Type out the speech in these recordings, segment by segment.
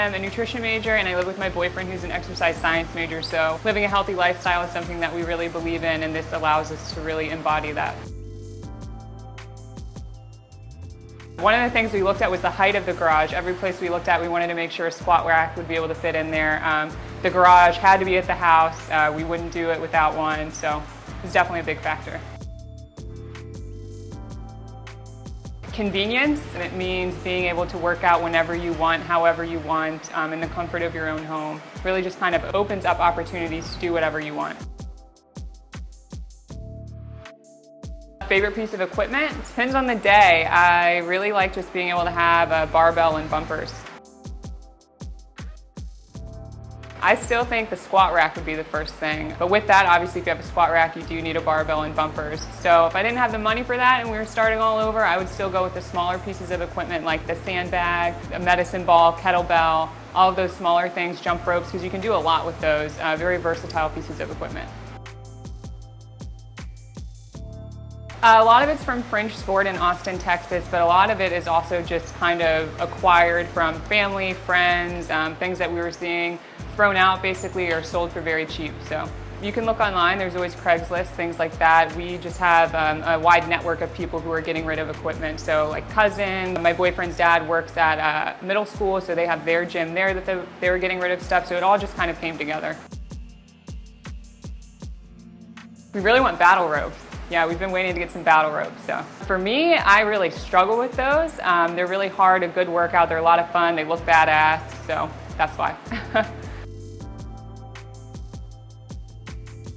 am a nutrition major and I live with my boyfriend who's an exercise science major, so living a healthy lifestyle is something that we really believe in, and this allows us to really embody that. One of the things we looked at was the height of the garage. Every place we looked at, we wanted to make sure a squat rack would be able to fit in there. The garage had to be at the house. We wouldn't do it without one, so it's definitely a big factor. Convenience, and it means being able to work out whenever you want, however you want, in the comfort of your own home. Really just kind of opens up opportunities to do whatever you want. Favorite piece of equipment? Depends on the day. I really like just being able to have a barbell and bumpers. I still think the squat rack would be the first thing. But with that, obviously if you have a squat rack, you do need a barbell and bumpers. So if I didn't have the money for that and we were starting all over, I would still go with the smaller pieces of equipment like the sandbag, a medicine ball, kettlebell, all of those smaller things, jump ropes, because you can do a lot with those. Very versatile pieces of equipment. A lot of it's from Fringe Sport in Austin, Texas, but a lot of it is also just kind of acquired from family, friends, things that we were seeing thrown out basically or sold for very cheap. So you can look online, there's always Craigslist, things like that. We just have a wide network of people who are getting rid of equipment. So like cousin, my boyfriend's dad works at middle school, so they have their gym there that they were getting rid of stuff, so it all just kind of came together. We really want battle ropes. Yeah, we've been waiting to get some battle ropes. So for me, I really struggle with those. They're really hard, a good workout. They're a lot of fun. They look badass, so that's why.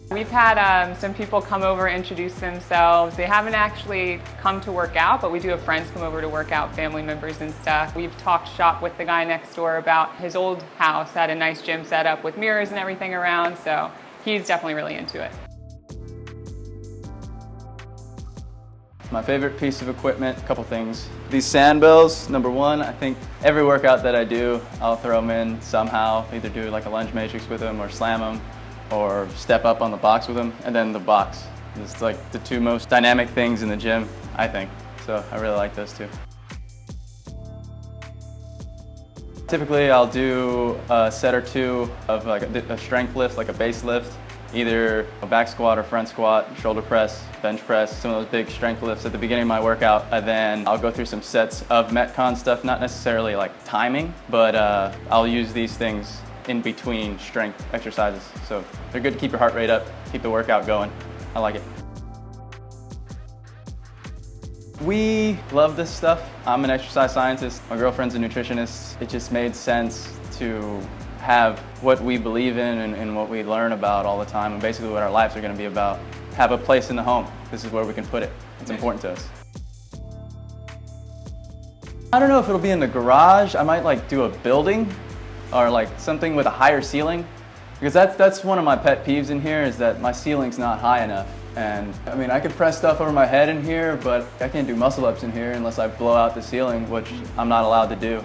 We've had some people come over, introduce themselves. They haven't actually come to work out, but we do have friends come over to work out, family members and stuff. We've talked shop with the guy next door about his old house, had a nice gym set up with mirrors and everything around, so he's definitely really into it. My favorite piece of equipment, a couple things. These sandbells, number one, I think every workout that I do, I'll throw them in somehow, either do like a lunge matrix with them or slam them or step up on the box with them. And then the box. It's like the two most dynamic things in the gym, I think. So I really like those two. Typically I'll do a set or two of like a strength lift, like a base lift. Either a back squat or front squat, shoulder press, bench press, some of those big strength lifts at the beginning of my workout. And then I'll go through some sets of Metcon stuff, not necessarily like timing, but I'll use these things in between strength exercises. So they're good to keep your heart rate up, keep the workout going. I like it. We love this stuff. I'm an exercise scientist. My girlfriend's a nutritionist. It just made sense to have what we believe in and what we learn about all the time, and basically what our lives are going to be about. Have a place in the home. This is where we can put it. It's important to us. I don't know if it'll be in the garage. I might like do a building or like something with a higher ceiling, because that's one of my pet peeves in here, is that my ceiling's not high enough. And I mean, I could press stuff over my head in here, but I can't do muscle ups in here unless I blow out the ceiling, which I'm not allowed to do.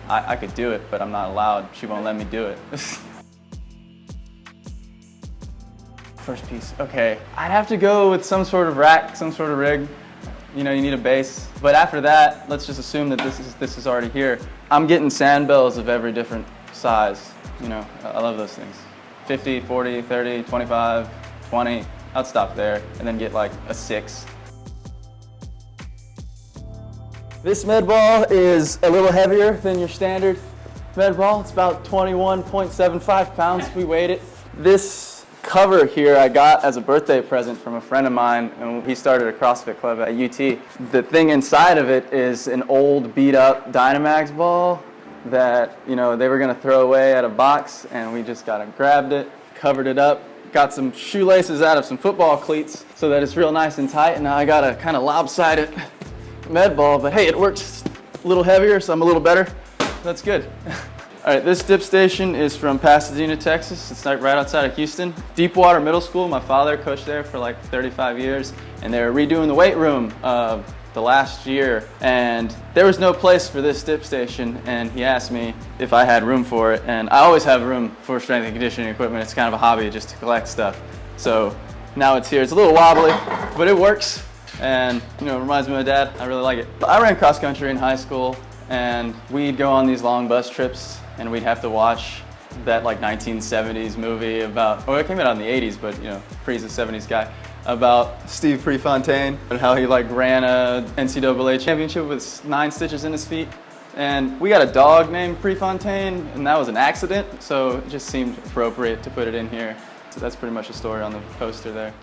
I could do it, but I'm not allowed. She won't let me do it. First piece, okay. I'd have to go with some sort of rack, some sort of rig. You know, you need a base. But after that, let's just assume that this is already here. I'm getting sandbells of every different size. You know, I love those things. 50, 40, 30, 25, 20. I'd stop there and then get like a 6. This med ball is a little heavier than your standard med ball. It's about 21.75 pounds. We weighed it. This cover here I got as a birthday present from a friend of mine, and he started a CrossFit club at UT. The thing inside of it is an old beat up Dynamax ball that, you know, they were gonna throw away at a box, and we just grabbed it, covered it up, got some shoelaces out of some football cleats so that it's real nice and tight, and now I got a kind of lopsided med ball, but hey, it works a little heavier, so I'm a little better. That's good. All right, this dip station is from Pasadena, Texas. It's like right outside of Houston. Deepwater Middle School. My father coached there for like 35 years, and they were redoing the weight room the last year, and there was no place for this dip station, and he asked me if I had room for it, and I always have room for strength and conditioning equipment. It's kind of a hobby just to collect stuff. So now it's here. It's a little wobbly, but it works. And, you know, it reminds me of my dad. I really like it. I ran cross country in high school, And we'd go on these long bus trips and we'd have to watch that like 1970s movie about, it came out in the 80s, but you know, Pre's a 70s guy, about Steve Prefontaine and how he like ran a NCAA championship with 9 stitches in his feet. And we got a dog named Prefontaine, and that was an accident, so it just seemed appropriate to put it in here. So that's pretty much the story on the poster there.